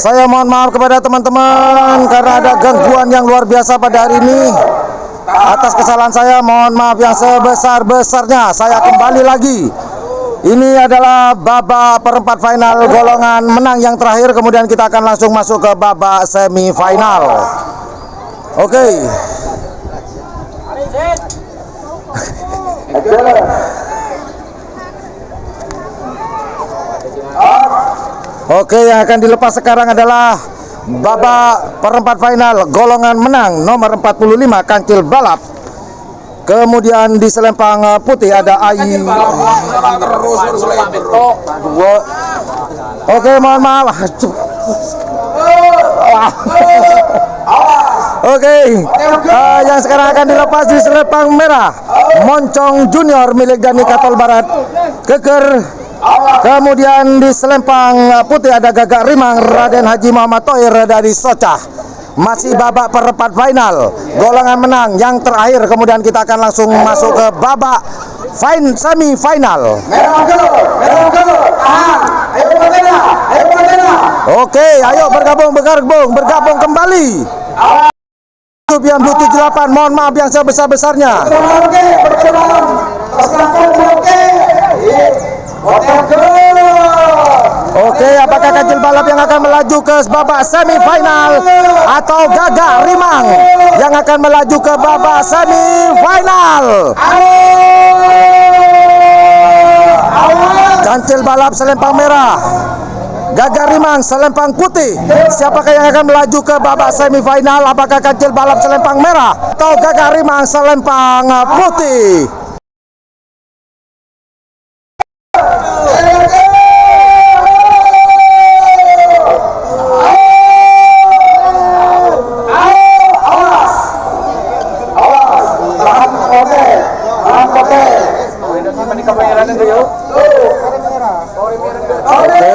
Saya mohon maaf kepada teman-teman karena ada gangguan yang luar biasa pada hari ini. Atas kesalahan saya mohon maaf yang sebesar-besarnya. Saya kembali lagi. Ini adalah babak perempat final golongan menang yang terakhir. Kemudian kita akan langsung masuk ke babak semifinal. Oke. Oke, yang akan dilepas sekarang adalah babak perempat final golongan menang nomor 45 kancil balap. Kemudian di selempang putih ada Ai. Oke, mohon maaf. Oke, yang sekarang akan dilepas di selempang merah Moncong Junior milik Dani Katol Barat Keker. Kemudian di selempang putih ada Gagak Rimang Raden Haji Muhammad Thohir dari Socah. Masih babak perempat final golongan menang yang terakhir. Kemudian kita akan langsung masuk ke babak semifinal. Oke, ayo bergabung kembali. Yang Blue 78, mohon maaf yang sebesar-besarnya. Oke, apakah kancil balap yang akan melaju ke babak semifinal atau Gagak Rimang yang akan melaju ke babak semifinal? Kancil balap selempang merah, Gagak Rimang selempang putih. Siapakah yang akan melaju ke babak semifinal? Apakah kancil balap selempang merah atau Gagak Rimang selempang putih? Oke,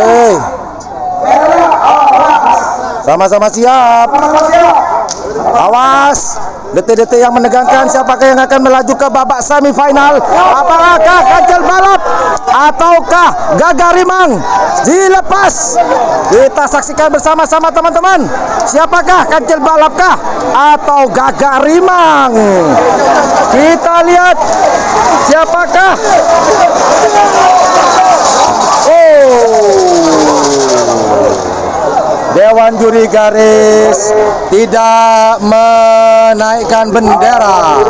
sama-sama siap. Awas, detik-detik yang menegangkan. Siapakah yang akan melaju ke babak semifinal? Apakah kancil balap ataukah Gagak Rimang? Dilepas. Kita saksikan bersama-sama teman-teman. Siapakah kancil balapkah atau Gagak Rimang? Kita lihat siapakah. Dewan juri garis tidak menaikkan bendera.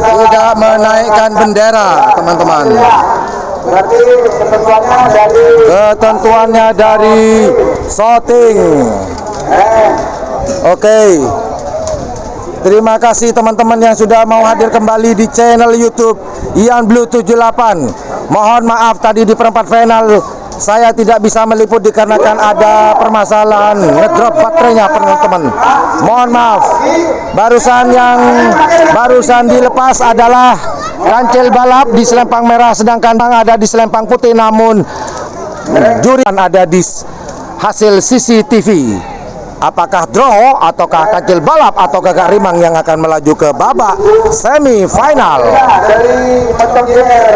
Tidak menaikkan bendera, teman-teman. Ketentuannya dari shooting. Oke. Terima kasih teman-teman yang sudah mau hadir kembali di channel YouTube Ian Blue 78. Mohon maaf tadi di perempat final saya tidak bisa meliput dikarenakan ada permasalahan ngedrop baterainya teman-teman. Mohon maaf. Barusan dilepas adalah kancil balap di selempang merah, sedangkan ada di selempang putih, namun juri ada di hasil CCTV. Apakah draw ataukah kancil balap atau Gagak Rimang yang akan melaju ke babak semifinal? Dari Moncong Junior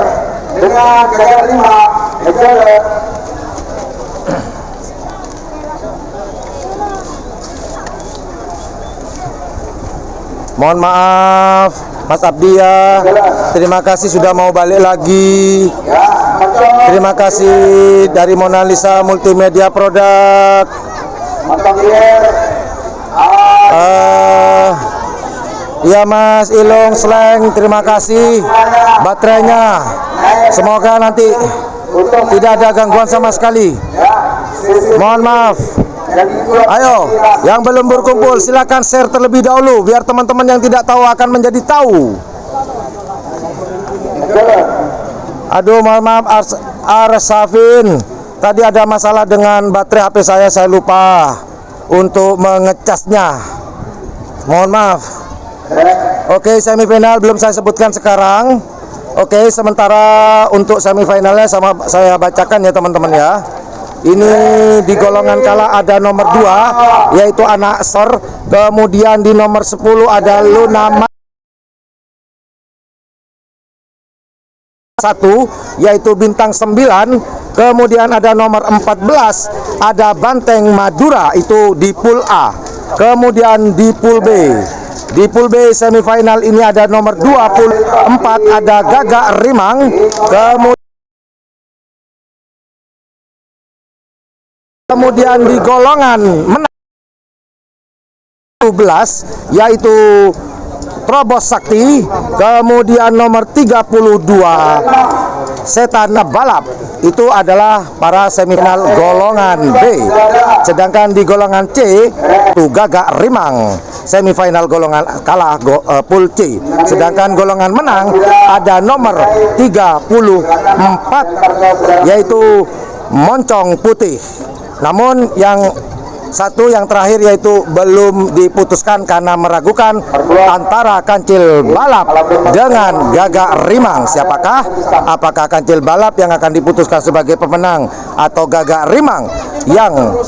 dengan Gagak Rimang. Mohon maaf Mas Abdi ya. Terima kasih sudah mau balik lagi. Terima kasih dari Mona Lisa Multimedia Produk. Ya Mas Ilung Sleng, terima kasih baterainya. Semoga nanti tidak ada gangguan sama sekali. Mohon maaf. Ayo, yang belum berkumpul silakan share terlebih dahulu biar teman-teman yang tidak tahu akan menjadi tahu. Aduh, mohon maaf Arsafin. Tadi ada masalah dengan baterai HP saya lupa untuk mengecasnya. Mohon maaf. Oke, semifinal belum saya sebutkan sekarang. Oke, sementara untuk semifinalnya saya bacakan ya teman-teman ya. Ini di golongan kalah ada nomor 2 yaitu Anak Sor. Kemudian di nomor 10 ada Luna 1 yaitu bintang 9. Kemudian ada nomor 14 ada Banteng Madura, itu di pool A. Kemudian di pool B, semifinal ini ada nomor 24 ada Gagak Rimang. Kemudian di golongan menang 17 yaitu Trobos Sakti. Kemudian nomor 32 Setan Balap, itu adalah para semifinal golongan B. Sedangkan di golongan C itu Gagak Rimang, semifinal golongan kalah pool C. Sedangkan golongan menang ada nomor 34 yaitu Moncong Putih. Namun yang satu yang terakhir yaitu belum diputuskan karena meragukan antara Kancil Balap dengan Gagak Rimang. Siapakah? Apakah Kancil Balap yang akan diputuskan sebagai pemenang atau Gagak Rimang yang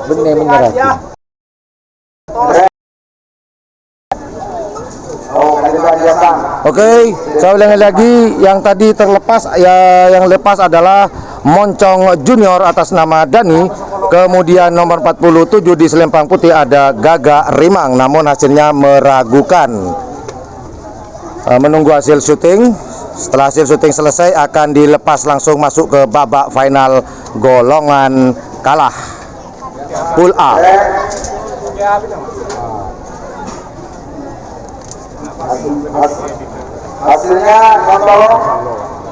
menyerah? Oke, saya ulangi lagi, yang tadi terlepas ya, yang lepas adalah Moncong Junior atas nama Dani. Kemudian nomor 47 di selempang putih ada Gagak Rimang, namun hasilnya meragukan. Menunggu hasil syuting. Setelah hasil syuting selesai akan dilepas langsung masuk ke babak final golongan kalah pool A. Hasilnya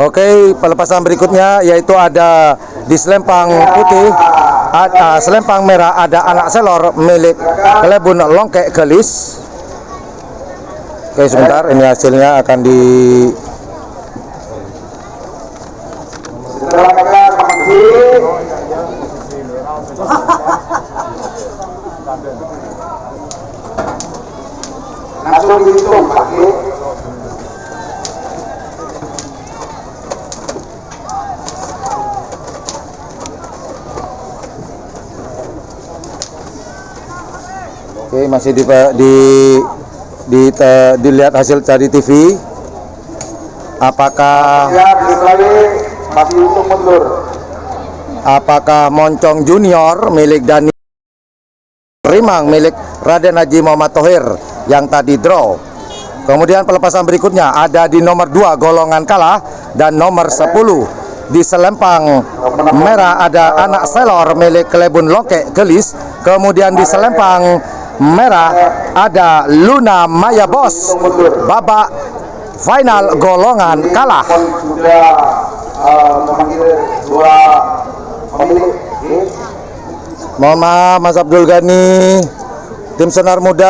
oke, pelepasan berikutnya yaitu ada di selempang putih, selempang merah ada Anak Selor milik Kelebun Longkek Gelis. Oke, sebentar, ini hasilnya akan di langsung dihitung pakai. Oke, masih dilihat hasil dari TV. Apakah Moncong Junior milik Dani Rimang milik Raden Haji Muhammad Thohir yang tadi draw. Kemudian pelepasan berikutnya ada di nomor 2 golongan kalah dan nomor 10 di selempang merah ada Anak Selor milik Kelebun Longkek Gelis. Kemudian di selempang merah ada Luna Maya Bos, babak final golongan kalah. Mohon maaf Mas Abdul Ghani, tim Senar Muda.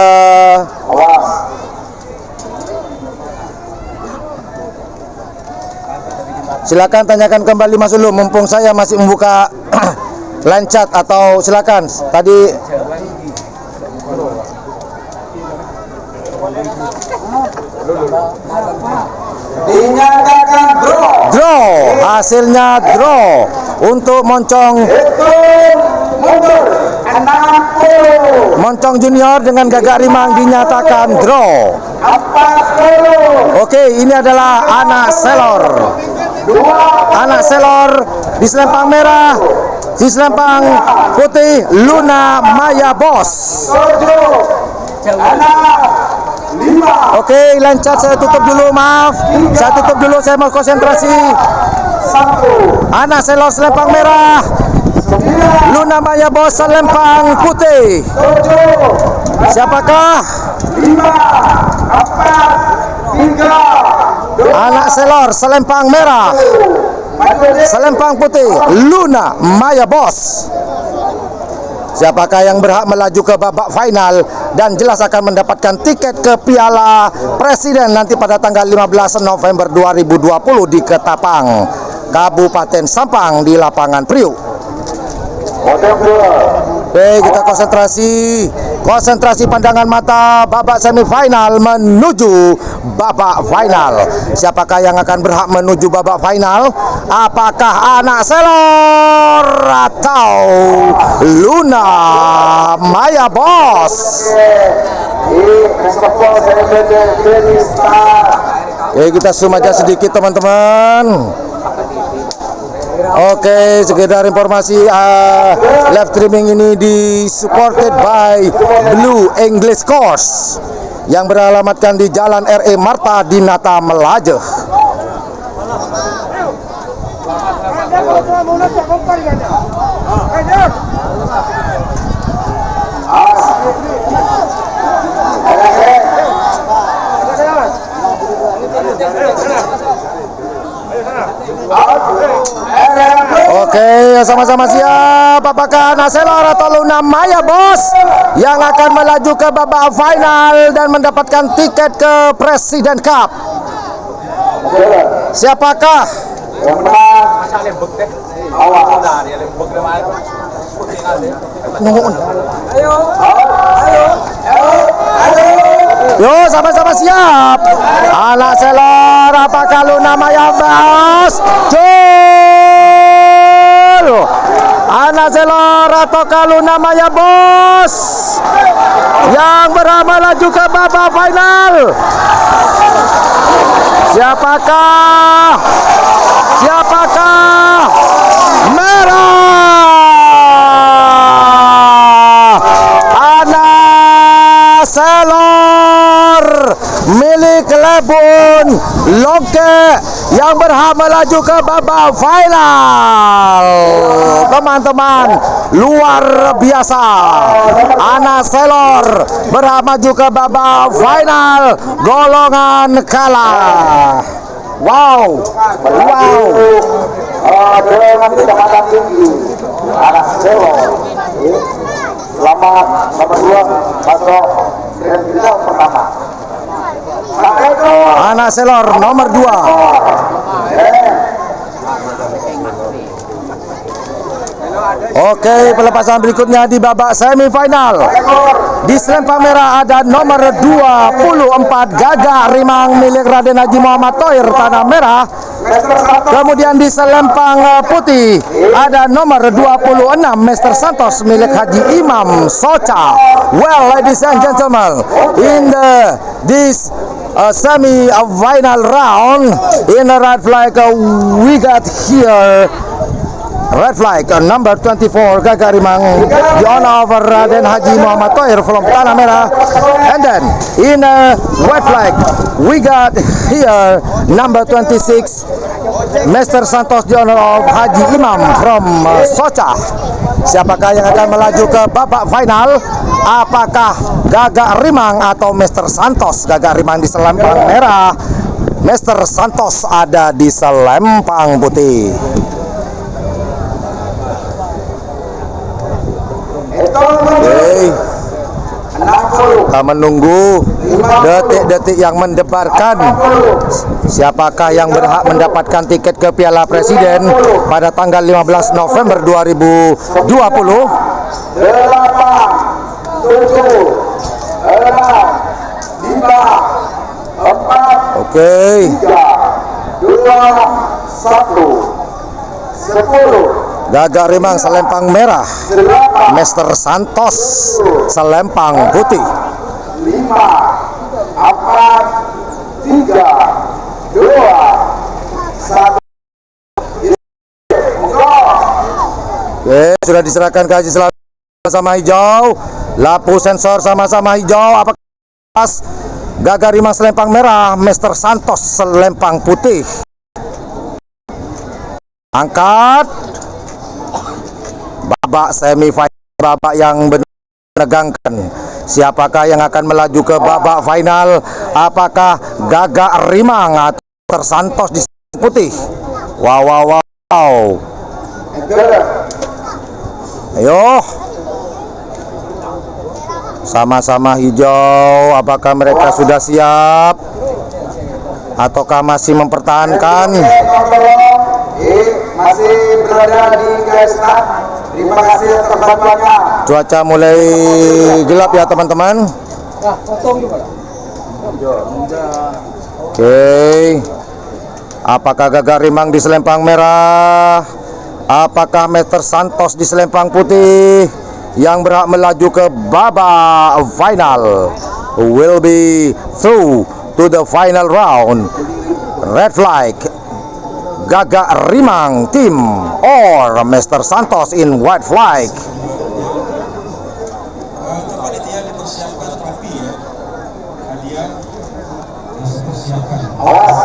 Silakan tanyakan kembali Mas Ulum, mumpung saya masih membuka line chat, atau silakan tadi. Dinyatakan draw, hasilnya draw untuk Moncong Junior dengan Gagak Rimang dinyatakan draw. Oke, ini adalah Anak Selor di selempang merah, di selempang putih Luna Maya Bos. Oke, lancar, saya tutup dulu, maaf. Saya tutup dulu, saya mau konsentrasi. Anak Selor selempang merah, Luna Maya Bos selempang putih. Siapakah? 5, 4, 3. Anak Selor selempang merah, selempang putih Luna Maya Bos. Siapakah yang berhak melaju ke babak final dan jelas akan mendapatkan tiket ke Piala Presiden nanti pada tanggal 15 November 2020 di Ketapang, Kabupaten Sampang di lapangan Priuk. Oke, kita konsentrasi. Konsentrasi pandangan mata babak semifinal menuju babak final. Siapakah yang akan berhak menuju babak final? Apakah Anak Selor atau Luna Maya Bos? Oke, kita zoom aja sedikit teman-teman. Oke, sekedar informasi, live streaming ini disupported by Blue English Course yang beralamatkan di Jalan R.E. Marta Dinata Melajeh. Oke, sama-sama siap. Apakah Anak Selor atau Luna Maya Bos yang akan melaju ke babak final dan mendapatkan tiket ke Presiden Cup? Siapakah? Yo, sama-sama siap. Anak Selor apakah Luna Maya Bos? Anak Selor atau Luna Maya Bos yang berhak melaju ke babak final? Siapakah? Merah Anak Selor milik Lebun Loke yang berhak melaju ke babak final. Teman-teman, luar biasa. Anak Selor berhak maju ke babak final golongan kalah. Wow. Dengan kecepatan tinggi Anak Selor selamat nomor 2 masuk grand final pertama. Anak Selor nomor 2. Oke, pelepasan berikutnya di babak semifinal. Di selempang merah ada nomor 24 Gagak Rimang milik Raden Haji Muhammad Thohir Tanah Merah. Kemudian di selempang putih ada nomor 26 Mr. Santos milik Haji Imam Soca. Well, ladies and gentlemen, in this semi-final round, in the red flag we got here red flag number 24 Gagak Rimang, the honor of Raden Haji Muhammad Thohir from Tanah Merah. And then in white flag we got here number 26 Mr. Santos, the honor of Haji Imam from Soca. Siapakah yang akan melaju ke babak final? Apakah Gagak Rimang atau Mr. Santos? Gagak Rimang di selempang merah, Mr. Santos ada di selempang putih. Oke, kita menunggu detik-detik yang mendebarkan siapakah yang berhak mendapatkan tiket ke Piala Presiden pada tanggal 15 November 2020. 8, 7, 6, 5, 4, Oke. 3, 2, 1, 10. Gagak Rimang selempang merah, Mr. Santos selempang putih. 5, 4, 3, 2, 1. Oke, sudah diserahkan ke Haji Selatan sama hijau. Lampu sensor sama-sama hijau. Apakah Gagak Rimang selempang merah, Mr. Santos selempang putih? Angkat. Babak semifinal, babak yang menegangkan. Siapakah yang akan melaju ke babak final? Apakah Gagak Rimang atau Mr. Santos di putih? Wow. Ayo, sama-sama hijau. Apakah mereka sudah siap ataukah masih mempertahankan? Masih berada di garis start. Terima kasih atas bantuannya. Cuaca mulai gelap ya teman-teman. Oke. Apakah Gagak Rimang di selempang merah? Apakah Mr. Santos di selempang putih yang berhak melaju ke babak final? Will be through to the final round. Red flag, Gagak Rimang team or Mr. Santos in white flag. Panitia dipersiapkan trofi ya, hadiah dipersiapkan. Awas,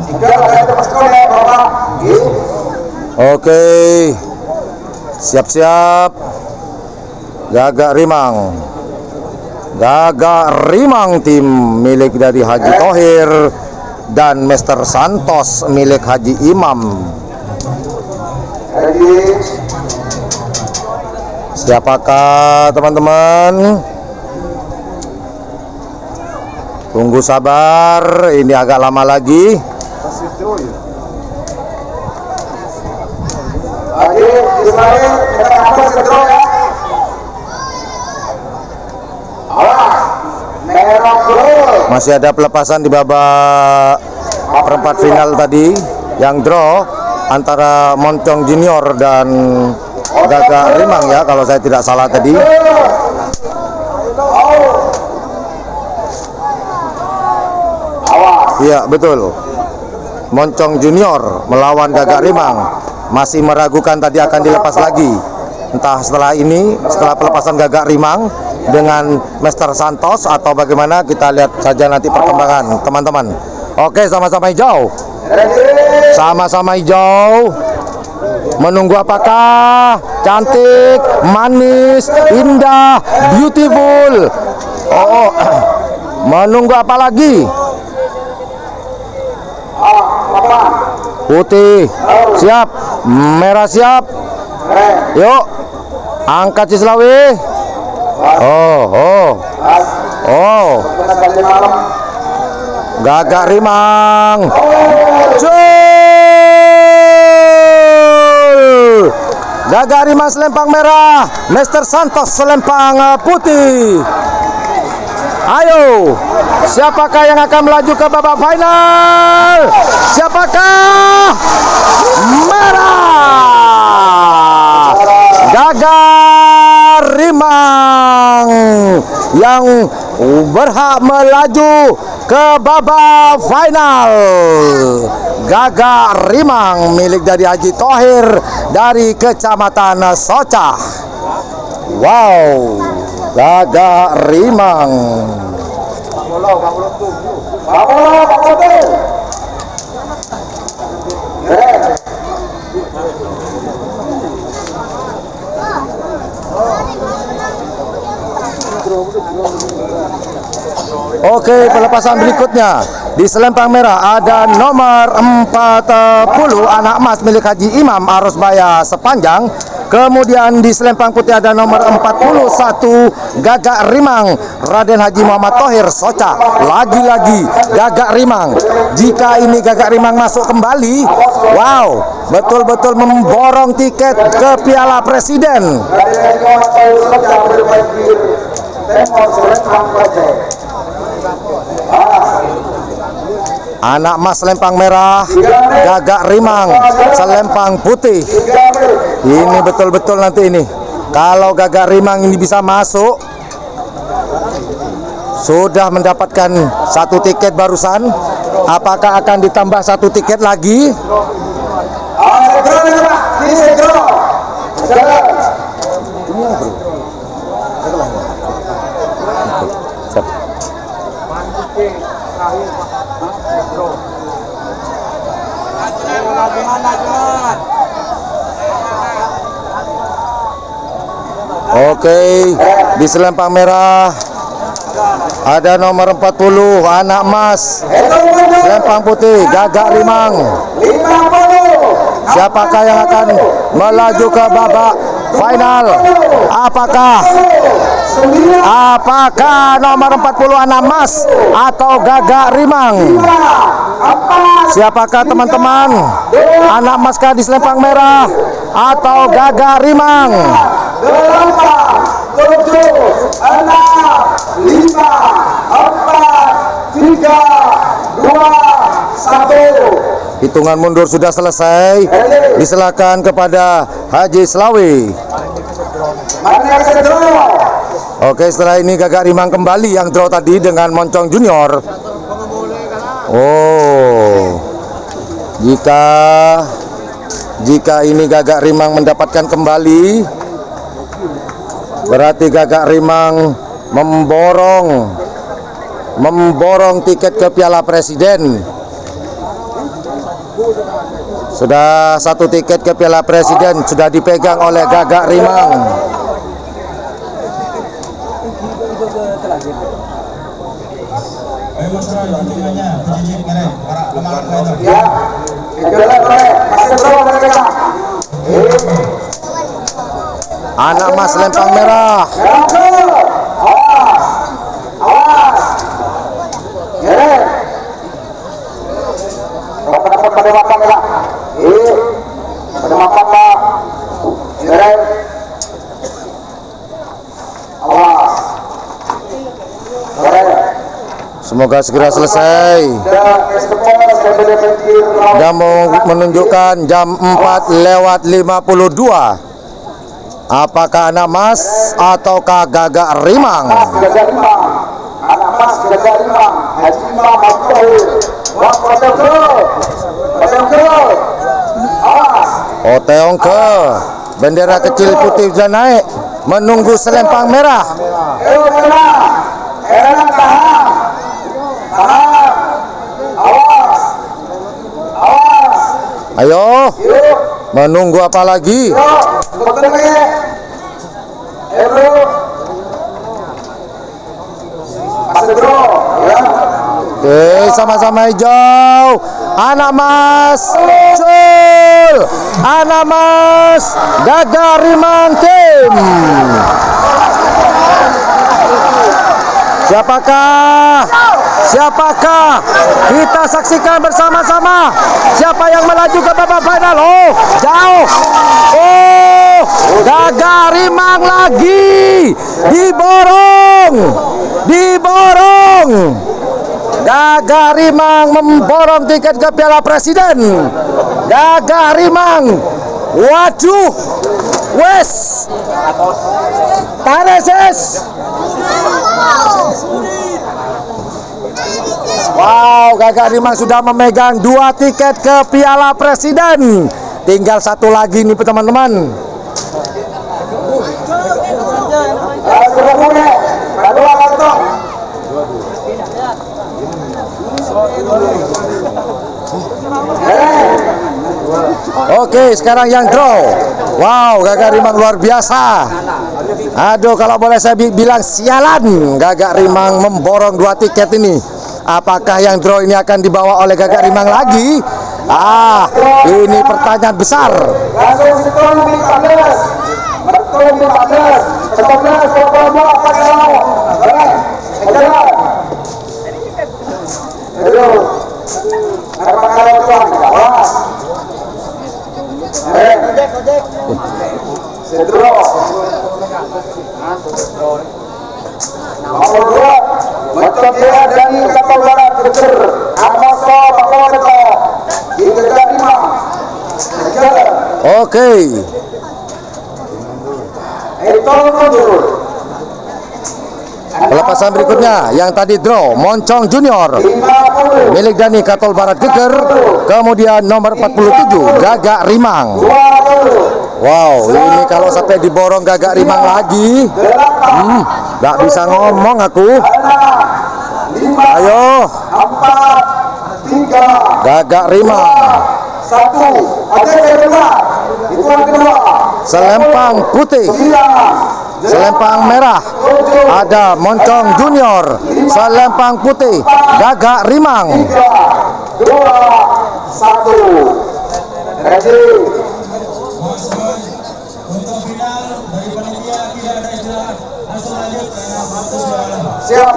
jika ada tempat sekolah ya Bapak. Oke, siap-siap. Gagak Rimang, Gagak Rimang tim milik dari Haji Thohir dan Mr. Santos milik Haji Imam. Siapakah teman-teman? Tunggu sabar, ini agak lama lagi. Haji Ismail, kita akan sedro ya. Awas, merah gol. Masih ada pelepasan di babak perempat final tadi yang draw antara Moncong Junior dan Gagak Rimang ya, kalau saya tidak salah tadi. Iya betul, Moncong Junior melawan Gagak Rimang. Masih meragukan tadi akan dilepas lagi, entah setelah ini, setelah pelepasan Gagak Rimang dengan Mr. Santos atau bagaimana, kita lihat saja nanti perkembangan teman-teman. Oke, sama-sama hijau, sama-sama hijau. Menunggu apakah cantik, manis, indah, beautiful. Oh, menunggu apa lagi? Putih siap, merah siap. Yuk, angkat Cislawi. Oh, Gagak Rimang. Gagak Rimang selempang merah, Mr. Santos selempang putih. Ayo, siapakah yang akan melaju ke babak final? Siapakah? Merah, Gagak Rimang yang berhak melaju ke babak final. Gagak Rimang milik dari Haji Thohir dari Kecamatan Socah. Wow, Gagak Rimang. Oke, pelepasan berikutnya di selempang merah ada nomor 40 anak emas milik Haji Imam Arusbaya Sepanjang. Kemudian di selempang putih ada nomor 41 Gagak Rimang Raden Haji Muhammad Thohir Socah. Lagi-lagi Gagak Rimang. Jika ini Gagak Rimang masuk kembali, wow, betul-betul memborong tiket ke Piala Presiden. Anak emas selempang merah, Gagak Rimang selempang putih. Ini betul-betul nanti ini, kalau Gagak Rimang ini bisa masuk, sudah mendapatkan satu tiket barusan. Apakah akan ditambah satu tiket lagi? Oke, di selempang merah ada nomor 40 anak emas, selempang putih Gagak Rimang. Siapakah yang akan melaju ke babak final? Apakah nomor 40 anak emas atau Gagak Rimang? Siapakah teman-teman? Anak emas kah di selempang merah atau Gagak Rimang? 8, 7, 6, 5, 4, 3, 2, 1. Hitungan mundur sudah selesai. Diserahkan kepada Haji Slawi. Mana draw? Oke, setelah ini Gagak Rimang kembali yang draw tadi dengan Moncong Junior. Oh, jika ini Gagak Rimang mendapatkan kembali, berarti Gagak Rimang memborong tiket ke Piala Presiden. Sudah 1 tiket ke Piala Presiden sudah dipegang oleh Gagak Rimang. Ya, masih draw mereka. Anak Mas Lempang Merah. Awas, awas. Pada makan merah. Pada makan Pak. Awas. Semoga segera selesai. Dan menunjukkan jam 4:52. Apakah Anak Mas ataukah Gagak Rimang? Gagak Rimang. Anak Mas Gagak Rimang. Haji Imam Abdul. Awas. Oteongke. Bendera kecil putih sudah naik. Menunggu selempang merah. Merah. Tahan. Tahan. Awas. Awas. Ayo. Yuk. Menunggu apa lagi? Oke, sama-sama hijau. Anak Mas Cul. Anak Mas Gagak Rimang tim. Siapakah? Kita saksikan bersama-sama siapa yang melaju ke babak final. Oh, jauh. Oh, Gagak Rimang lagi diborong. Gagak Rimang memborong tiket ke Piala Presiden. Gagak Rimang. Waduh. Wes. Paneses. Wow, Gagak Rimang sudah memegang 2 tiket ke Piala Presiden. Tinggal 1 lagi nih teman-teman. Oke, sekarang yang draw. Wow, Gagak Rimang luar biasa. Aduh, kalau boleh saya bilang sialan. Gagak Rimang memborong 2 tiket ini. Apakah yang draw ini akan dibawa oleh Gagak Rimang lagi? Ini pertanyaan besar. Nomor 2, Moncong Jaya dari Kapal Barat Geger, Amaso Bakoreto, di Gagak Rimang. Oke. Itu mundur. Pelepasan berikutnya yang tadi draw Moncong Junior 50, milik Dani Katol Barat Geger. Kemudian nomor 47 Gagak Rimang. 20, Wow, ini kalau sampai diborong Gagak Rimang lagi, nggak bisa ngomong aku. 5, Ayo, 4, 3, Gagak Rimang. 1. Ada yang kedua. Itu yang kedua. Selempang putih, 9, selempang merah. Ada Moncong Junior. Selempang putih Gagak Rimang. 3, 2, 1. Ready. Untuk final dari panitia tidak ada istirahat, langsung lanjut karena waktu sudah lama. Siap.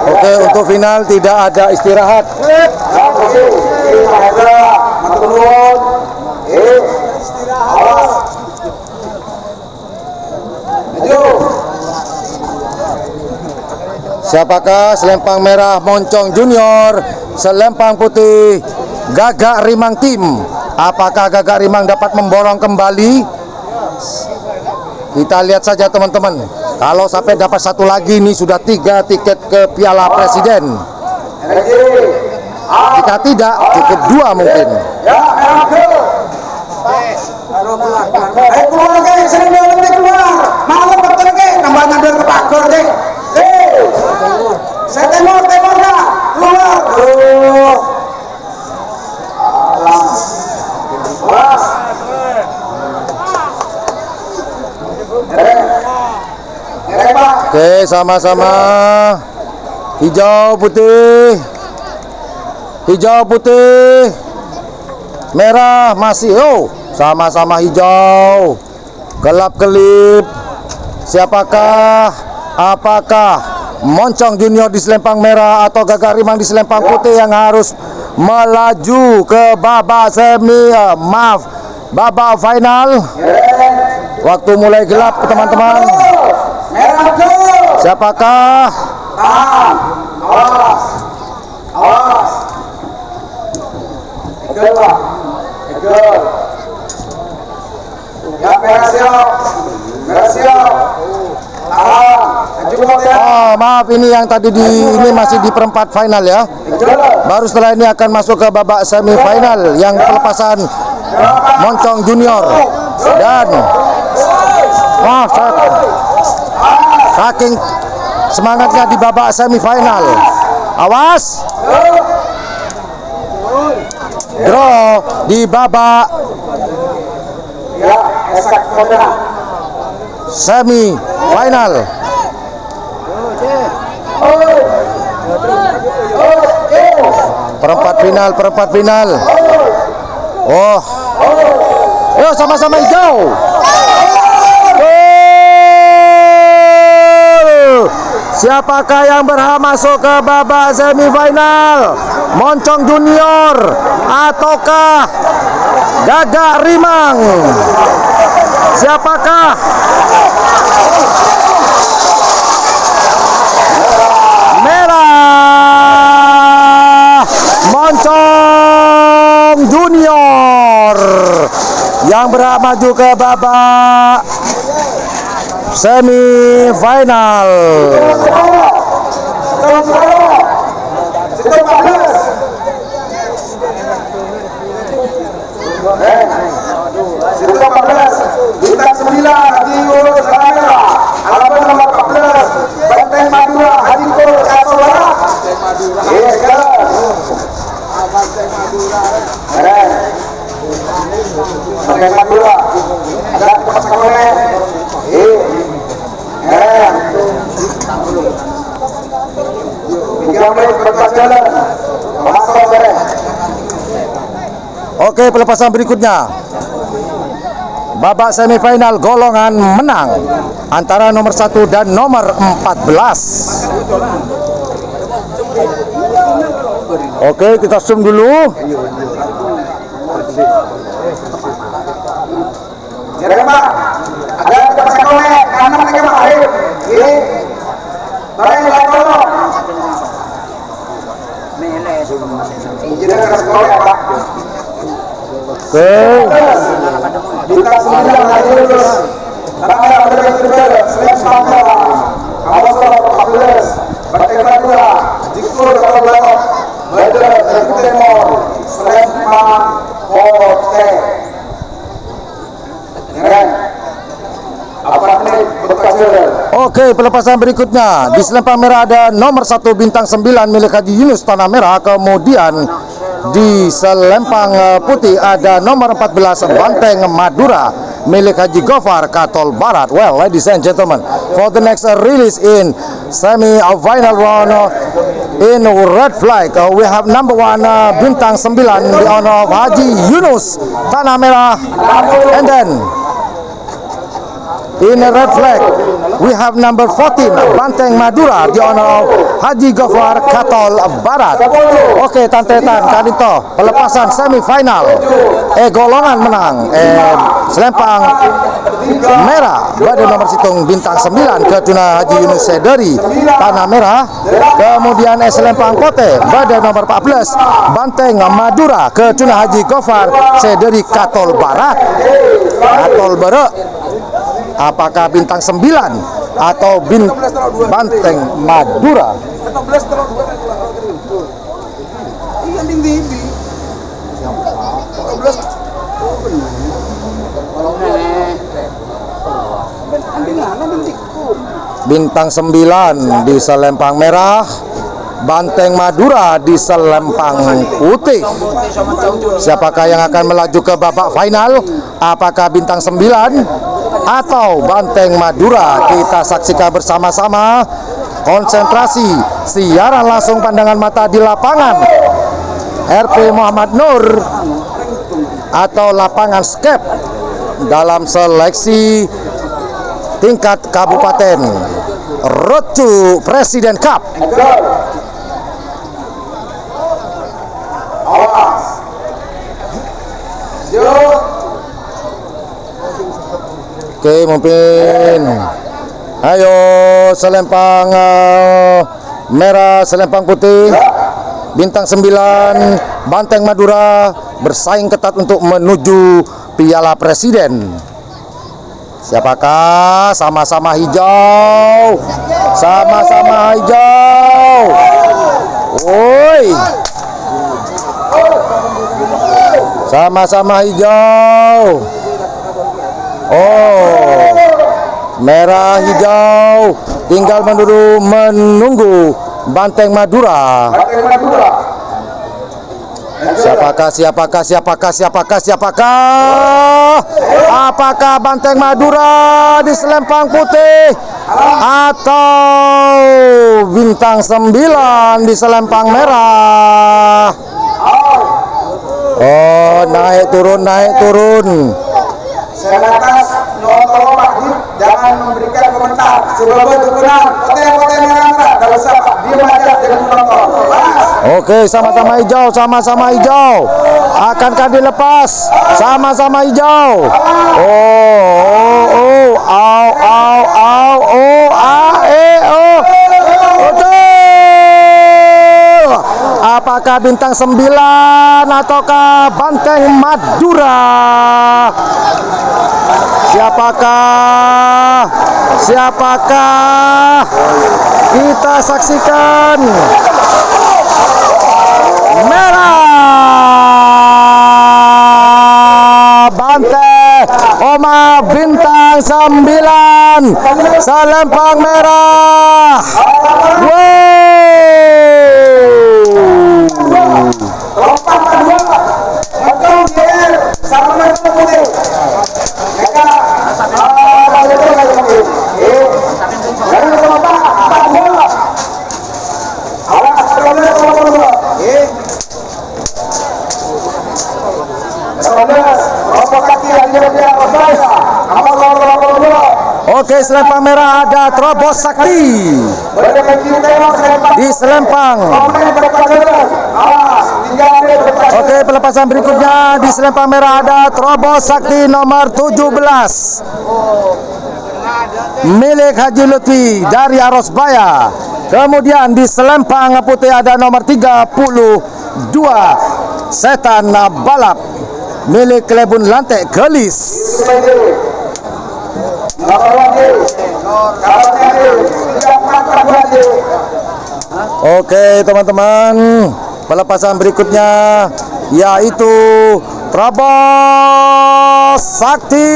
Oke, untuk final tidak ada istirahat. Oke. Kita ada matur nuwun. Awas. Siapakah selempang merah Moncong Junior, selempang putih Gagak Rimang Tim. Apakah Gagak Rimang dapat memborong kembali? Kita lihat saja teman-teman. Kalau sampai dapat satu lagi, ini sudah 3 tiket ke Piala Presiden. Jika tidak, cukup 2 mungkin. Ya, keluar guys, sering keluar. Malam betul ke, tambah nandor ke pagar deh. Saya temor dah, keluar. Oke, sama-sama. Hijau putih. Hijau putih. Merah masih. Oh, sama-sama hijau. Gelap-kelip. Siapakah? Apakah Moncong Junior di selempang merah atau Gagak Rimang di selempang putih yang harus melaju ke babak babak final? Waktu mulai gelap teman-teman. Siapakah? Awas. Ekor Pak. Ekor. Ya, merah siap. Oh, maaf, ini yang tadi ini masih di perempat final ya. Baru setelah ini akan masuk ke babak semifinal yang pelepasan Moncong Junior dan saking semangatnya di babak semifinal. Awas. Draw di babak semifinal. Perempat final. Oh. Yo, sama-sama hijau. Siapakah yang berhak masuk ke babak semifinal? Moncong Junior ataukah Gagak Rimang? Siapakah? Merah Moncong Junior yang berhak maju ke babak semifinal. Bintang 9 di urut kamera. Alamat nomor 14 Banteng Madura Hadiko Katol Barat. Yes, Banteng Madura. Ada pasangannya. Oke, pelepasan berikutnya. Babak semifinal golongan menang antara nomor 1 dan nomor 14. Oke, kita zoom dulu. Jadi Pak, ada pasangannya kanan lagi Pak. Ini barang yang tolong. Injinya ke sekolah Pak. Oke. Bintang 9 lagi lulus. Kamera berbeda-beda. Selain Bangka, Kawasan 14, Banteng Madura, Dikur Katol Barat, Badar dan Timur, Selain Hotel. Oke, pelepasan berikutnya. Di selempang merah ada nomor 1 bintang 9 milik Haji Yunus Tanah Merah. Kemudian di selempang putih ada nomor 14 Banteng Madura milik Haji Gofar Katol Barat. Well, ladies and gentlemen, for the next release in semi-final round in red flag, we have number 1 bintang 9 the honor of Haji Yunus Tanah Merah, and then in red flag we have number 14 Banteng Madura di honor of Haji Gofar Katol Barat. Oke, Tantetan Kadito pelepasan semifinal. Golongan menang. Selempang merah pada nomor situng bintang 9 ke Tuna Haji Yunus Sederi Tanah Merah. Kemudian selempang kote pada nomor 14 Banteng Madura ke Tuna Haji Gofar Sederi Katol Barat. Katol Barat. Apakah bintang 9 atau Banteng Madura? Bintang 9 di selempang merah, Banteng Madura di selempang putih. Siapakah yang akan melaju ke babak final? Apakah bintang 9 atau Banteng Madura? Kita saksikan bersama-sama. Konsentrasi, siaran langsung pandangan mata di lapangan RP Muhammad Nur atau lapangan skep dalam seleksi tingkat kabupaten Road to President Cup. Oke, mungkin ayo selempang merah, selempang putih bintang 9 Banteng Madura bersaing ketat untuk menuju Piala Presiden. Siapakah? Sama-sama hijau. Sama-sama hijau. Woi. Sama-sama hijau. Oh. Merah hijau. Tinggal menunggu Banteng Madura. Siapakah? Apakah Banteng Madura di selempang putih atau bintang 9 di selempang merah? Oh, naik turun. Sebatas tolong Pak Dim jangan memberikan komentar sebab itu benar kote merah kalau siapa diam aja dengan menonton. Oke, sama-sama hijau. Akankah dilepas? Sama-sama hijau. Apakah bintang 9 ataukah Banteng Madura? Siapakah? Kita saksikan. Merah Banteng bintang 9 selempang merah. Oke, selempang merah ada Terobos Sakti di selempang. Oke, pelepasan berikutnya di selempang merah ada Terobos Sakti nomor 17 milik Haji Lutfi dari Arosbaya. Kemudian di selempang putih ada nomor 32 Setan Balap milik Klebun Lantek Gelis. Oke, teman-teman, pelepasan berikutnya yaitu Terobos Sakti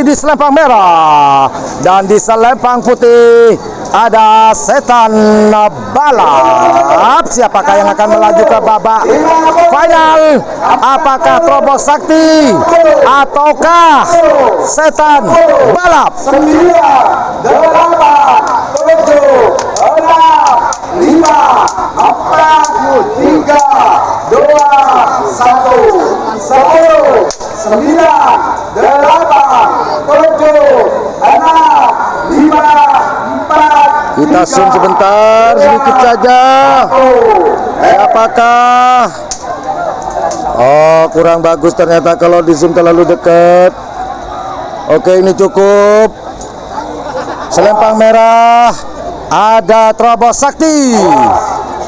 di selempang merah dan di selempang putih ada Setan Balap. Siapakah yang akan melaju ke babak final? Apakah Terobos Sakti ataukah Setan Balap? 9, 8, 7, 6, 5, 4, 3, 2, 1, 10, 9, 8, 7, 6, 5, Kita zoom sebentar, sedikit saja. Siapakah? Oh, kurang bagus ternyata kalau di zoom terlalu dekat. Oke, ini cukup. Selempang merah ada Terobos Sakti.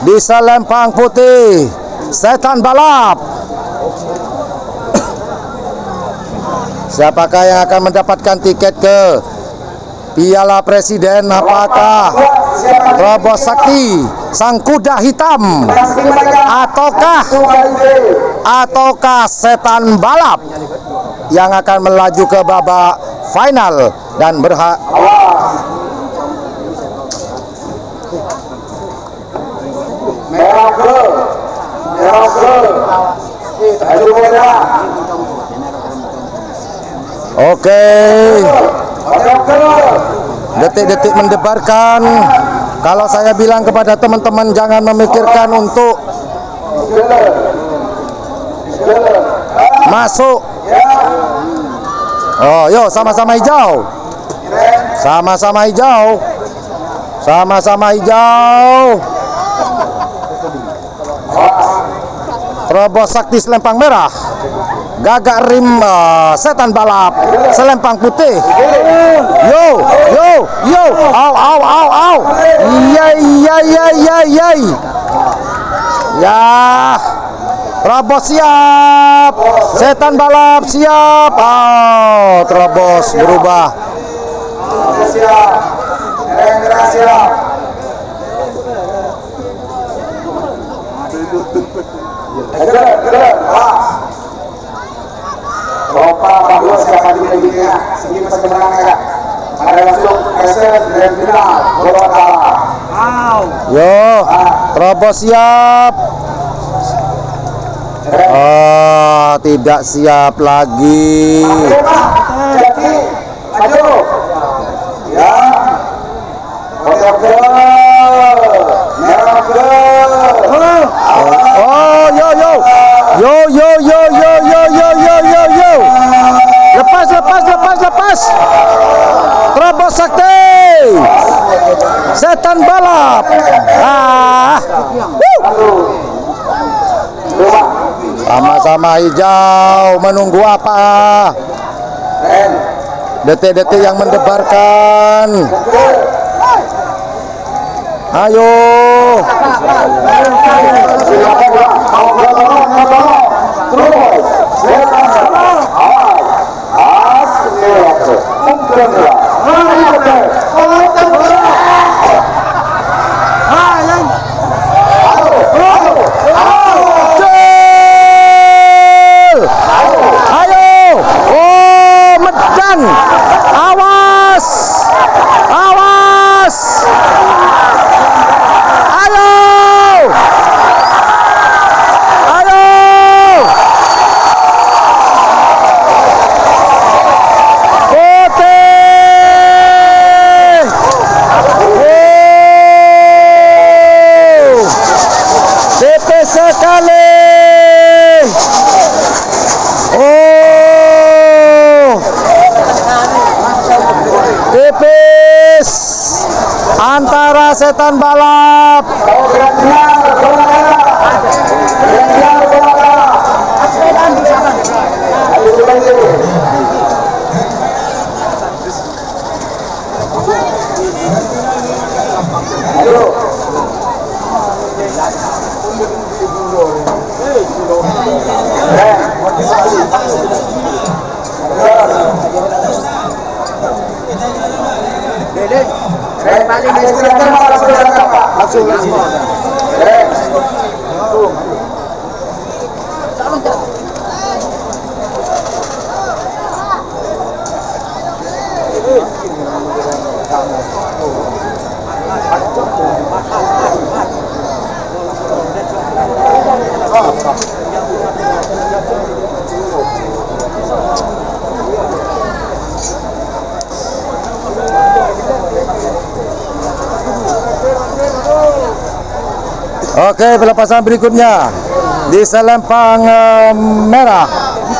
Di selempang putih Setan Balap. Siapakah yang akan mendapatkan tiket ke Piala Presiden? Apakah Terobos Sakti, sang kuda hitam, ataukah Setan Balap yang akan melaju ke babak final dan berhak Oke, detik-detik mendebarkan. Kalau saya bilang kepada teman-teman jangan memikirkan untuk masuk. Oh, yo, sama-sama hijau. Sama-sama hijau. Sama-sama hijau. Terobos Sakti selempang merah. Gagak rim Setan Balap selempang putih. Yo, yo, yo. Au, au, au, au. Iya. Ya. Terobos siap. Setan Balap siap. Oh, Terobos berubah. Siap. Siap. Bapak bahwa siapa di medianya segi sebenarnya ada masuk grand final bola kalah. Yo, Terobos siap. Oh, tidak siap lagi. Jadi, maju. Ya. Oke. Merah ke. Oh, yo. Lepas. Terobos Sakti. Setan Balap. Sama-sama hijau. Menunggu apa? Detik-detik yang mendebarkan. Ayo. Tipis antara Setan Balap Oke, pelepasan berikutnya di selempang merah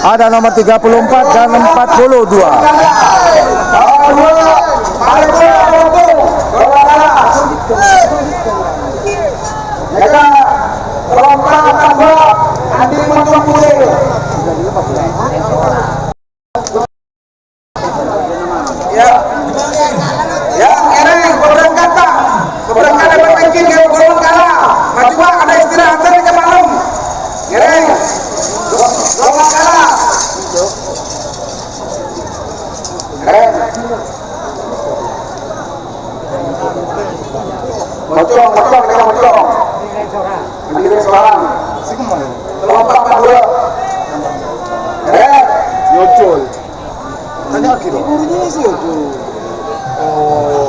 ada nomor 34 dan 42. Jaga lompat tambah Andi Mocong Putih. Ya, ya, keren, berangkat tak? Berangkat dapat ranking kalau golongan kalah. Maju pak, ada istirahat dari jam malam. Keren, golongan kalah. Keren. Mocong, kita mocong. Ini seorang. Lompat pak dua. Keren. Nyocol. Tanya kilo. Gurunya sih nyocol. Oh.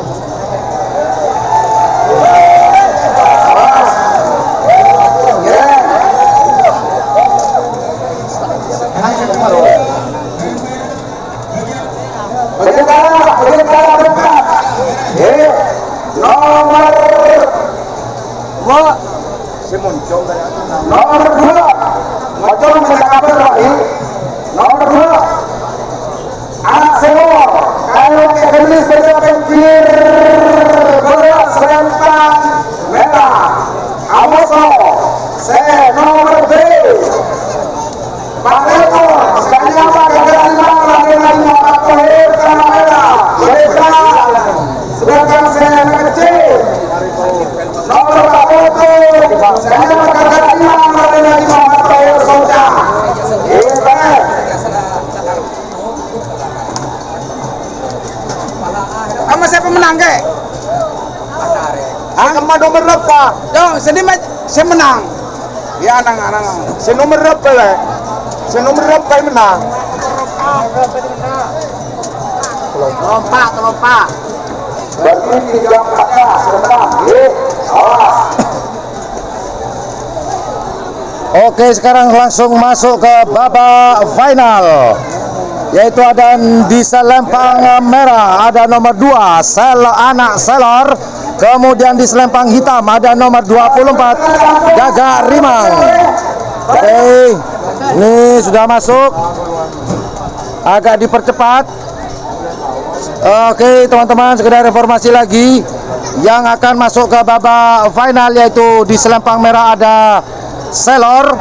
Nomor 2 Mocong mencapai lagi. Nomor 2 anak Selor kalau kegelis berpikir bola selempang merah Amoso nomor 3 Pak Reto sekali apa gagal 5 lagi Tohir kamera mereka sedangkan saya kecil nomor 40 sekali apa gagal 5 lagi Tohir Soja sama siapa menang ke? Sama nomor berapa? Dong, saya menang. Ya, anak-anak. Saya nomor berapa lah? Saya nomor berapa yang menang? Lompat. Berarti 3-4 menang. Oke, sekarang langsung masuk ke babak final, yaitu ada di selempang merah ada nomor 2 anak Selor, kemudian di selempang hitam ada nomor 24 Gagak Rimang. Oke, ini sudah masuk, agak dipercepat. Oke teman-teman, sekedar informasi lagi, yang akan masuk ke babak final yaitu di selempang merah ada Selor,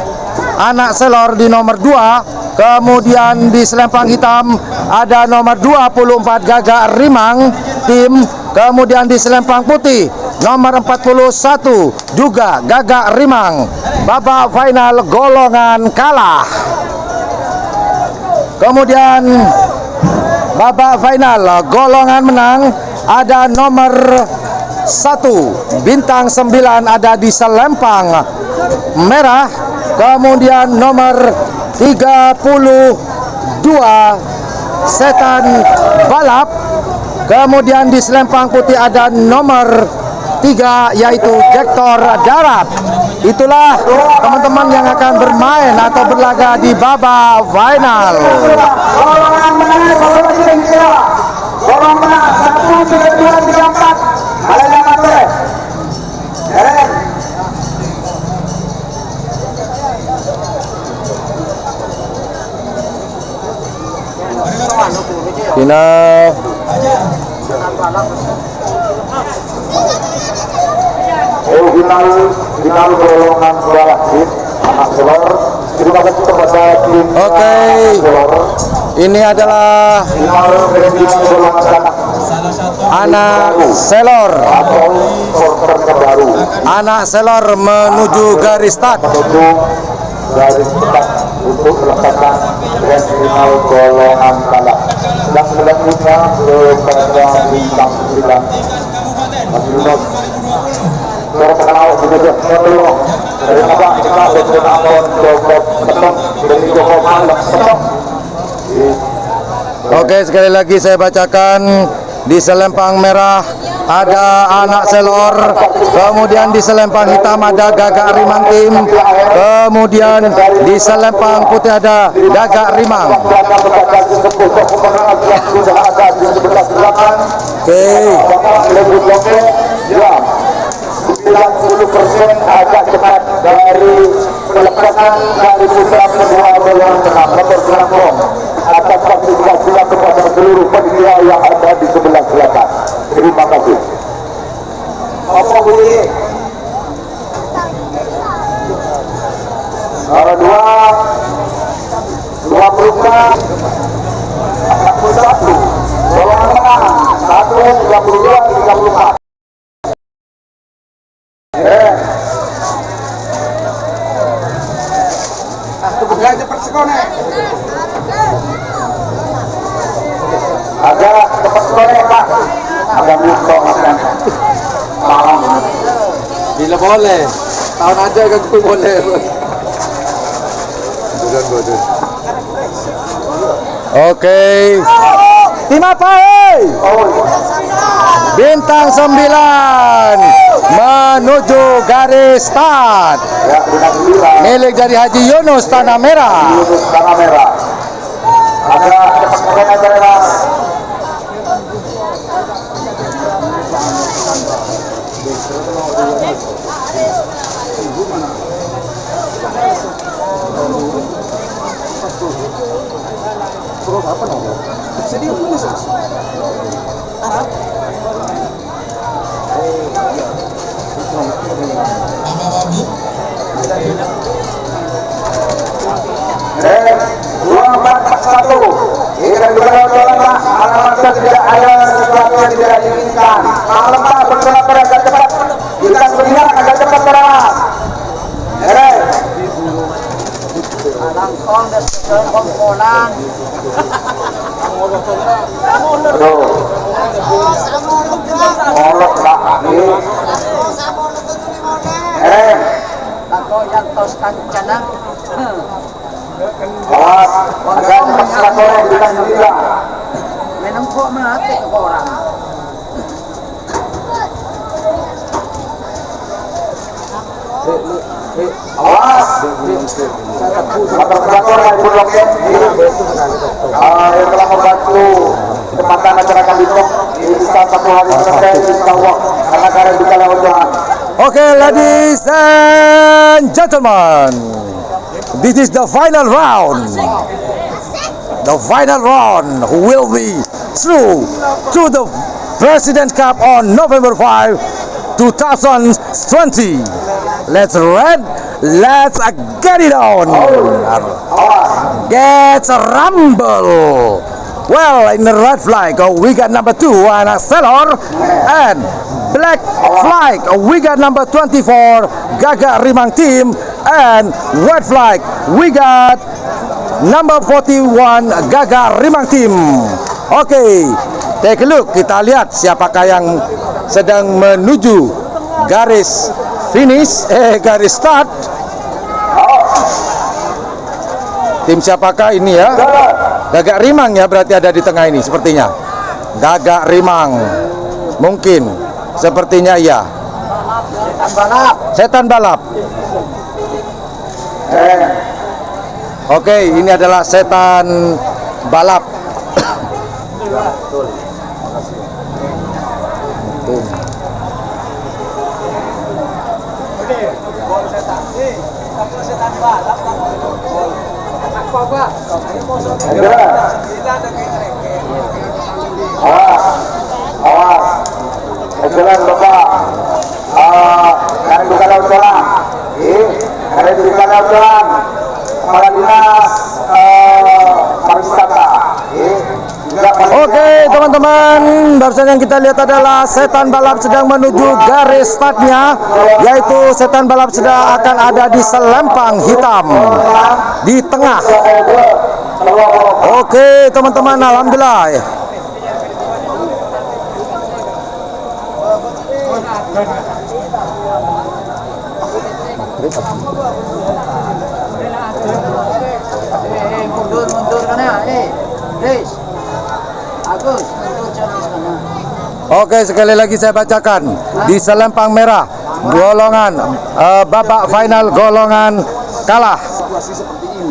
anak Selor di nomor 2, kemudian di selempang hitam ada nomor 24 Gagak Rimang tim, kemudian di selempang putih nomor 41 juga Gagak Rimang. Babak final golongan kalah. Kemudian babak final golongan menang ada nomor 1 bintang 9 ada di selempang merah, kemudian nomor 32 Setan Balap, kemudian di selempang putih ada nomor 3 yaitu Jektor Darat. Itulah teman-teman yang akan bermain atau berlaga di babak final. Golongan menang 1, 2, 3, 4. Ada matre. Final. Final golongan wasit anak Selor. Terima kasih kepada tim. Oke. Ini adalah Final golongan anak Selor. Terbaru. Anak Selor menuju garis start. Menuju garis start untuk melakukan grand final golongan kalah. Dan selanjutnya kepada bintang 9 Mas Yunus. Terkenal begitu sebelum dari apa kita berkenal Joko Petok dari Joko Malang Petok. Oke, sekali lagi saya bacakan. Di selempang merah ada anak Selor, kemudian di selempang hitam ada Gagak Rimang tim, kemudian di selempang putih ada Gagak Rimang. Oke. 90% agak cepat dari pelepasan dari putra kedua golongan menang nomor 6 atas partisipasi kepada seluruh panitia yang ada di sebelah selatan. Terima kasih. 41 golongan tengah 1 32 34. Agak cepat sekonek. Agak cepat sekonek Pak. Agak mikro makan. Malam. Bila boleh. Tahun aja kan aku boleh. Oke. Tim apa? Bintang 9 menuju garis start. Ya, bintang 9. Milik dari Haji Yunus Tanah Merah. Yunus Tanah Merah. Agak cepat sekonek Mas. Ikan juga Pak, alamat tidak ada sesuatu yang tidak diinginkan. Malam Pak, bergerak agak cepat. Ikan bergerak agak cepat Mas. Langkong dan pengkolan. Aduh. Molok Pak. Langkong yang tos kancana. Awas, agak cepat sore bintang 9. Minum kok mati ke orang. Awas. Motor motor yang berloket yang telah membantu kesempatan masyarakat Depok bisa satu hari selesai insya Allah karena kalian bisa lewat jalan. Okay, ladies and gentlemen, this is the final round. The final round will be through to the President Cup on November 5, 2020. Let's get it on. Get rumble. Well, in the red flag, we got number 2, Anaselor, and black flag, we got number 24, Gaga Rimang team, and white flag, we got number 41, Gaga Rimang team. Oke, take a look, kita lihat siapakah yang sedang menuju garis finish, garis start. Tim siapakah ini ya? Gagak Rimang ya, berarti ada di tengah ini sepertinya. Gagak Rimang. Mungkin. Sepertinya iya. Setan balap. Oke, ini adalah setan balap. Awas, jalan Bapak. Karena bukan laut jalan. Karena bukan laut jalan. Kepala Dinas Pariwisata. Oke, teman-teman, barusan yang kita lihat adalah setan balap sedang menuju garis startnya, yaitu setan balap sedang akan ada di selempang hitam di tengah. Oke, teman-teman, alhamdulillah. Mundur kana, Des. Agus, mundur cerdas kana. Oke, sekali lagi saya bacakan. Di selempang merah, golongan babak final golongan kalah.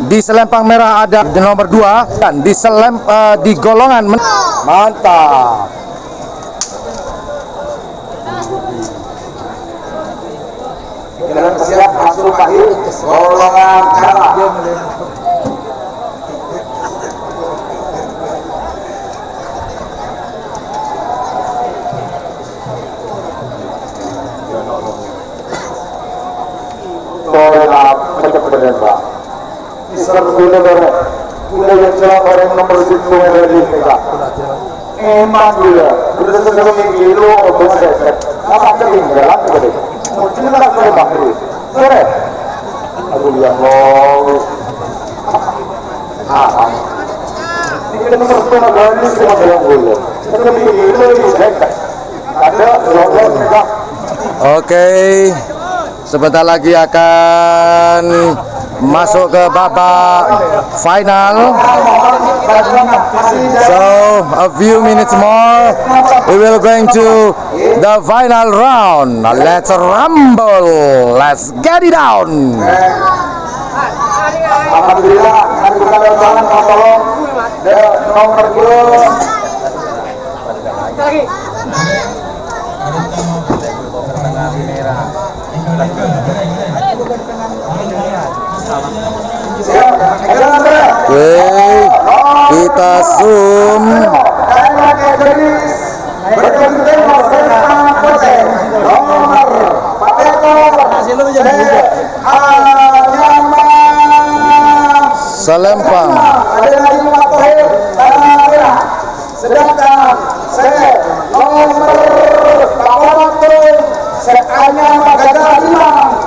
Di selempang merah ada di nomor 2 dan di golongan mantap. Jalan siap masuk pahit golongan kalah. Pola kecepatan sebenarnya. Islam sudah bareng. Sudah yang jelas bareng nomor 7 dari kita. Emang dia. Sudah sebelum minggu untuk saya. Apa ketinggalan tadi? Mungkin tak boleh pakai. Sore. Aku lihat mau. Ini nomor 2 dari semua dalam bola. Sebelum minggu ini dekat. Ada lolos juga. Oke, sebentar lagi akan masuk ke babak final. So a few minutes more, we will going to the final round. Let's rumble, let's get it down. Alhamdulillah, kan kita datang tolong nomor 2. Oke, kita zoom. Selempang. Sedangkan saya nomor 8 seanya Gagak Rimang.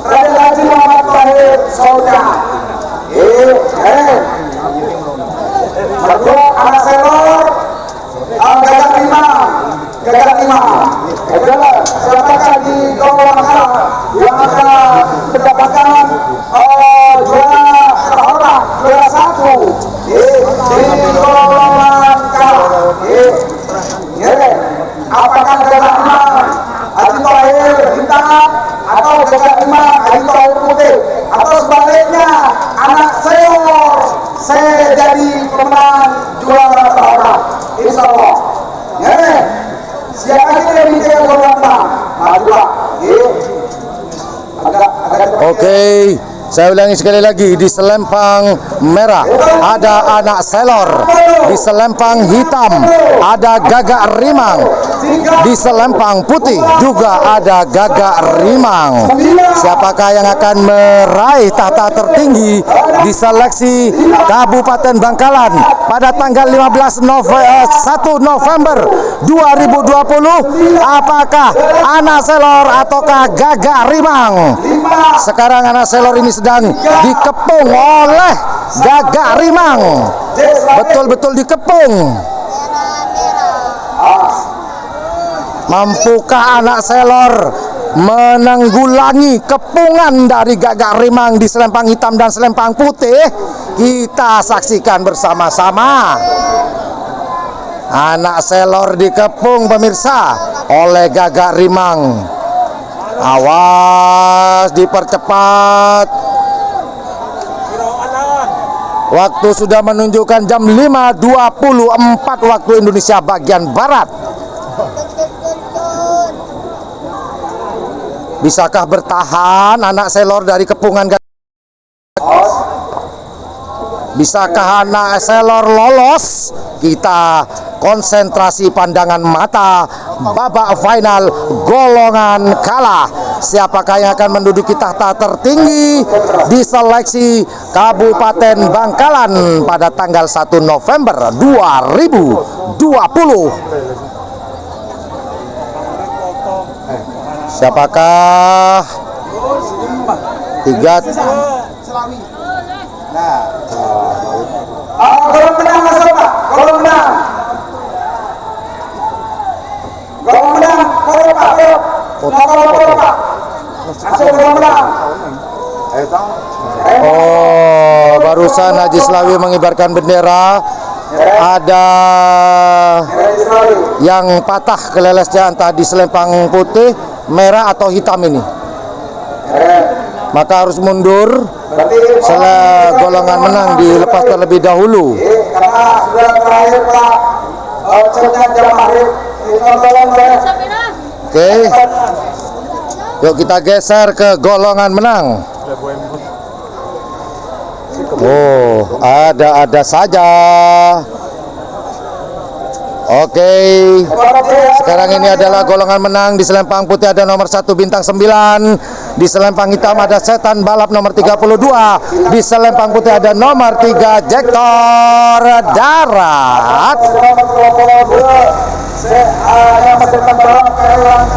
Raden Haji Muhammad Tahir Solja. Berdua anak selor Gagak Rimang. Adalah siapakah di golongan yang akan mendapatkan juara terhormat, juara 1 di golongan K. Apakah Gagak Rimang Haji Tahir hitam atau Gagak Rimang Haji Tahir putih, atau sebaliknya anak senior saya jadi pemenang juara terhormat, insya Allah. Siapa yang bicara golongan majulah. Oke, saya ulangi sekali lagi, di selempang merah ada anak selor, di selempang hitam ada Gagak Rimang, di selempang putih juga ada Gagak Rimang. Siapakah yang akan meraih tahta tertinggi di seleksi Kabupaten Bangkalan pada tanggal 1 November 2020? Apakah anak selor ataukah Gagak Rimang? Sekarang anak selor ini sedang dikepung oleh Gagak Rimang, betul-betul dikepung. Mampukah anak selor menanggulangi kepungan dari Gagak Rimang di selempang hitam dan selempang putih? Kita saksikan bersama-sama. Anak selor dikepung pemirsa oleh Gagak Rimang. Awas, dipercepat. Waktu sudah menunjukkan jam 5.24 waktu Indonesia bagian Barat. Bisakah bertahan anak selor dari kepungan Gagak? Bisakah anak selor lolos? Kita konsentrasi pandangan mata babak final golongan kalah. Siapakah yang akan menduduki tahta tertinggi di seleksi Kabupaten Bangkalan pada tanggal 1 November 2020? Siapakah? Tiga. Golong menang masuk Pak, golong menang. Golong menang, golong Pak, golong Pak. Masuk golong menang. Oh, barusan Haji Slawi mengibarkan bendera. Ada yang patah kelelesnya, entah di selempang putih, merah atau hitam ini. Maka harus mundur. Setelah golongan menang dilepas terlebih dahulu. Karena sudah terakhir Pak, Oke. Yuk kita geser ke golongan menang. Oh, ada saja. Oke. Sekarang ini adalah golongan menang. Di selempang putih ada nomor 1 bintang 9. Di selempang hitam ada Setan Balap nomor 32. Di selempang putih ada nomor 3 Jektor Darat.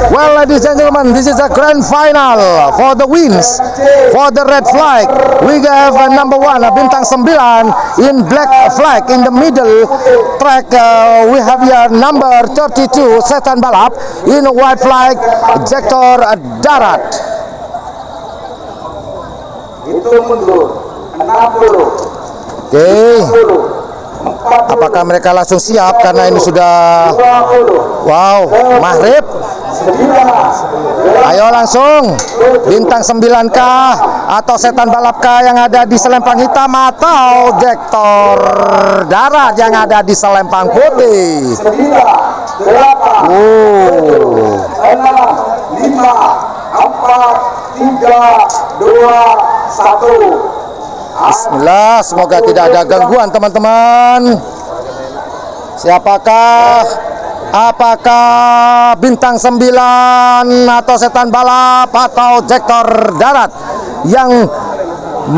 Well, ladies and gentlemen, this is a grand final for the wins. For the red flag, we have number 1 bintang 9 in black flag in the middle track. We have here number 32 Setan Balap in white flag Jektor Darat. Itu mundur 60. Oke. Apakah mereka langsung siap karena ini sudah maghrib? Ayo langsung bintang 9kah atau Setan Balapkah yang ada di selempang hitam atau Jektor Darat yang ada di selempang putih? 9, 8, 6, 5, 4, 3, 2, 1. Bismillah, semoga tidak ada gangguan teman-teman. Siapakah? Apakah bintang 9 atau Setan Balap atau Jektor Darat yang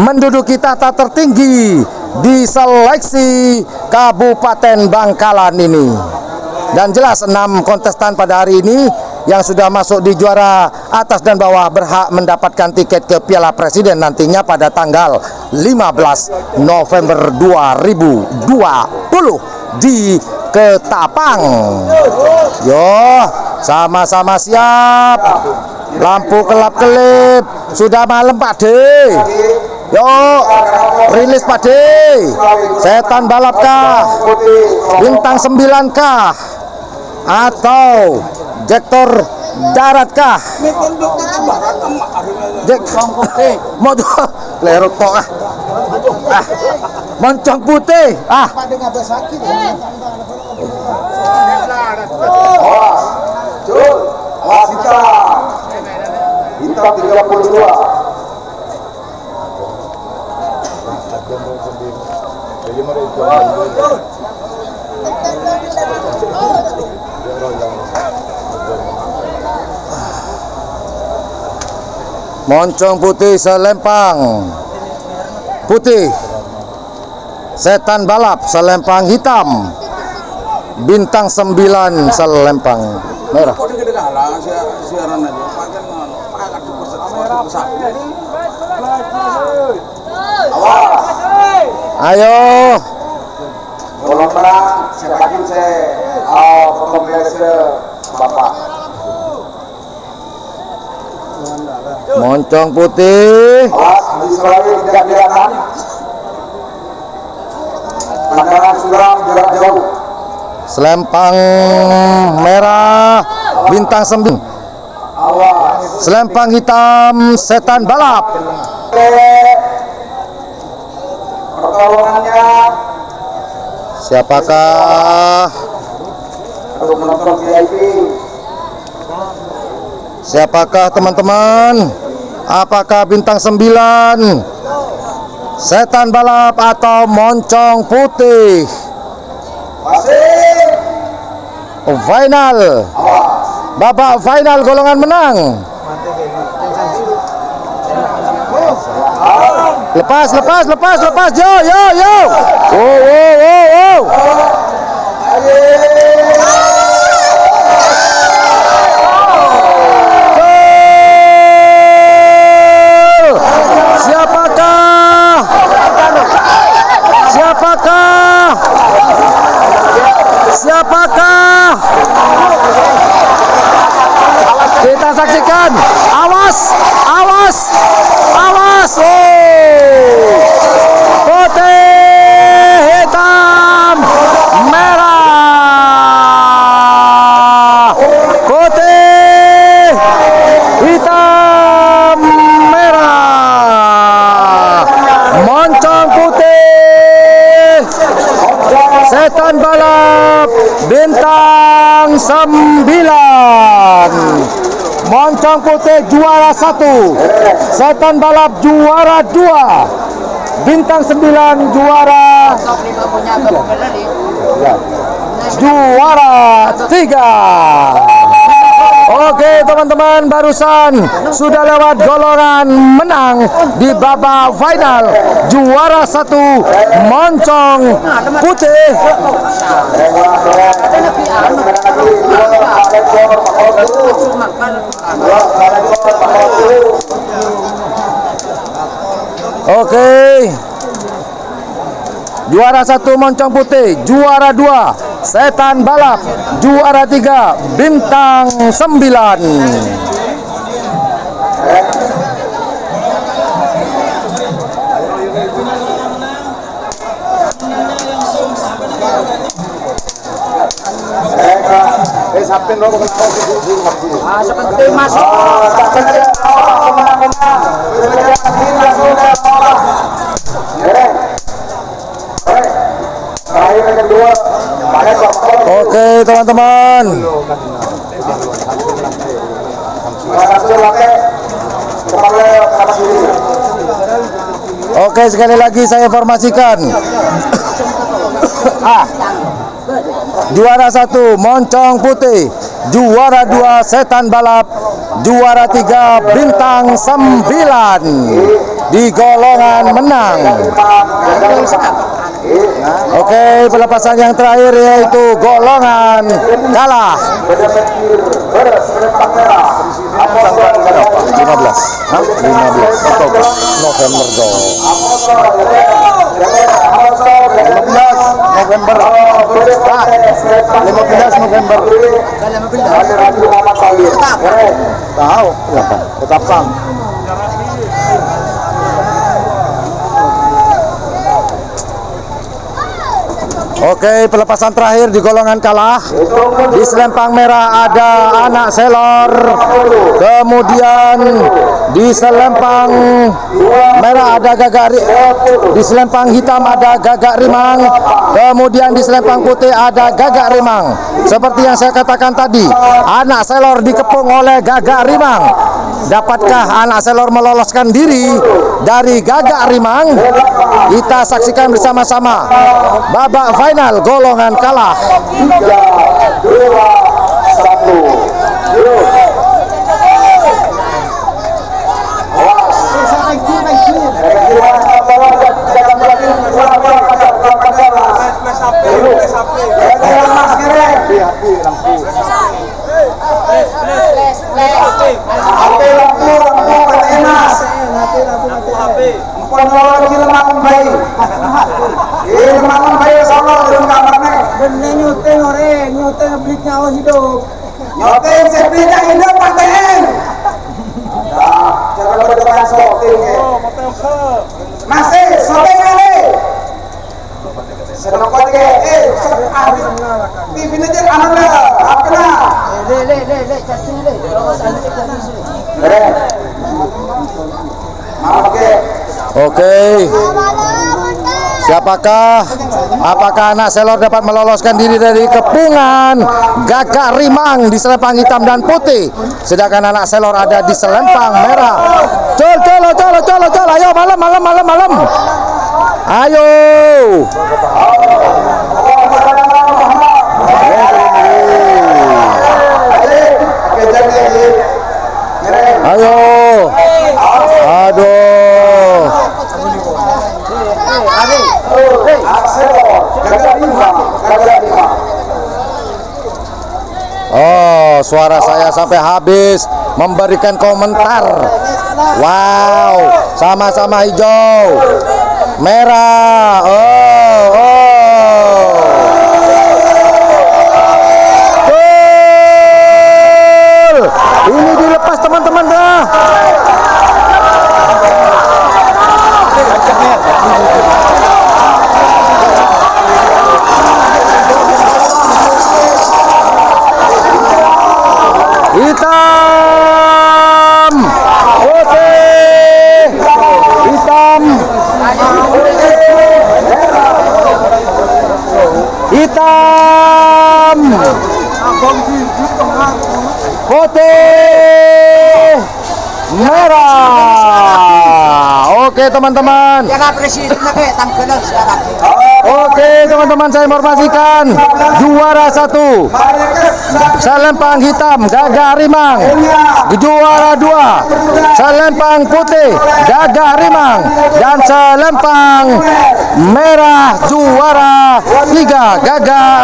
menduduki tahta tertinggi di seleksi Kabupaten Bangkalan ini? Dan jelas 6 kontestan pada hari ini yang sudah masuk di juara atas dan bawah berhak mendapatkan tiket ke Piala Presiden nantinya pada tanggal 15 November 2020 di Ketapang. Yo, sama-sama siap. Lampu kelap-kelip. Sudah malam Pak De. Yo, rilis Pak De. Setan Balapkah? Bintang 9kah? Atau Jektor Daratkah? Mau lerot kok moncong putih Hitam 32. Moncong putih selempang putih, Setan Balap selempang hitam, bintang 9 selempang merah. Ayo. Kalau menang, siapkan saya kompleks Bapak. Moncong putih. Awas, di Sulawesi tidak kelihatan. Pandangan suram jarak jauh. Selempang merah, bintang 9. Awas. Selempang hitam, Setan Balap. Pertolongannya Siapakah? untuk menonton VIP. Siapakah teman-teman? Apakah bintang 9 Setan Balap atau Moncong Putih? Masih. Final. Babak final golongan menang. Lepas. Yo. Wow. Siapakah? Kita saksikan. Awas. Putih, hitam, merah. Putih, hitam, merah. Moncong putih, Setan Balap, bintang 9. Moncong putih juara 1, Setan Balap juara 2, bintang 9 juara 3. juara 3. Oke teman-teman, barusan sudah lewat golongan menang di babak final. Juara 1 Moncong Putih. Oke. Juara 1 Moncong Putih, juara 2 Setan Balap, juara 3 Bintang 9. Seperti masuk. Oke teman-teman. Oke, sekali lagi saya informasikan. Juara 1 Moncong Putih, juara 2 Setan Balap, juara 3 Bintang 9 di golongan menang. Oke, pelepasan yang terakhir yaitu golongan kalah. 15 Oktober November dong. 15 November. Tahu, tetapkan. Oke, pelepasan terakhir di golongan kalah. Di selempang merah ada Anak Selor. Kemudian di selempang merah ada di selempang hitam ada Gagak Rimang. Kemudian di selempang putih ada Gagak Rimang. Seperti yang saya katakan tadi, Anak Selor dikepung oleh Gagak Rimang. Dapatkah Anak Selor meloloskan diri dari Gagak Rimang? Kita saksikan bersama-sama babak final golongan kalah. 3, 2, Nyoting sebenarnya hidup paten. Jangan lupa depan shooting. Masih shooting kali. Senang kali TV ini dia anak lah. Apa lah? Le, cacing le. Oke. Apakah Anak Selor dapat meloloskan diri dari kepungan Gagak Rimang di selempang hitam dan putih, sedangkan Anak Selor ada di selempang merah. Col, ayo malam. Ayo. Ayo. Aduh. Oh, suara saya sampai habis memberikan komentar. Wow, sama-sama hijau, merah. Ini dilepas teman-teman dah. Hitam, putih, hitam, putih, merah. Oke teman-teman. Jangan presiden lagi tangkelan sekarang. Oke teman-teman, saya informasikan juara 1 Selempang hitam Gagak Harimang, juara 2 Selempang putih Gagak Harimang, dan selempang merah juara 3 Gagak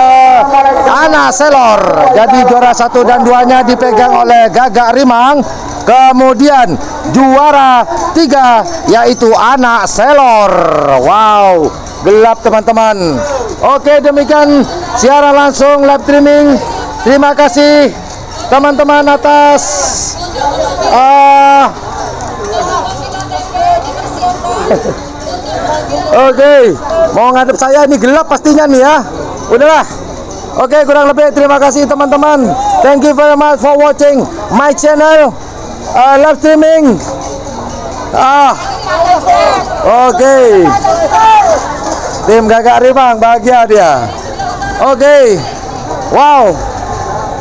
Anak Selor. Jadi juara 1 dan 2-nya dipegang oleh Gagak Harimang. Kemudian juara 3 yaitu Anak Selor. Wow, gelap teman-teman. Oke, demikian siaran langsung live streaming. Terima kasih teman-teman atas Oke, mau ngadep saya ini gelap pastinya nih ya. Udahlah. Oke, kurang lebih terima kasih teman-teman. Thank you very much for watching my channel live streaming. Oke. Tim Gagak Harimang bahagia dia. Oke. Wow.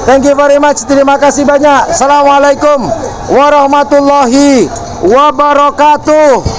Thank you very much. Terima kasih banyak. Assalamualaikum warahmatullahi wabarakatuh.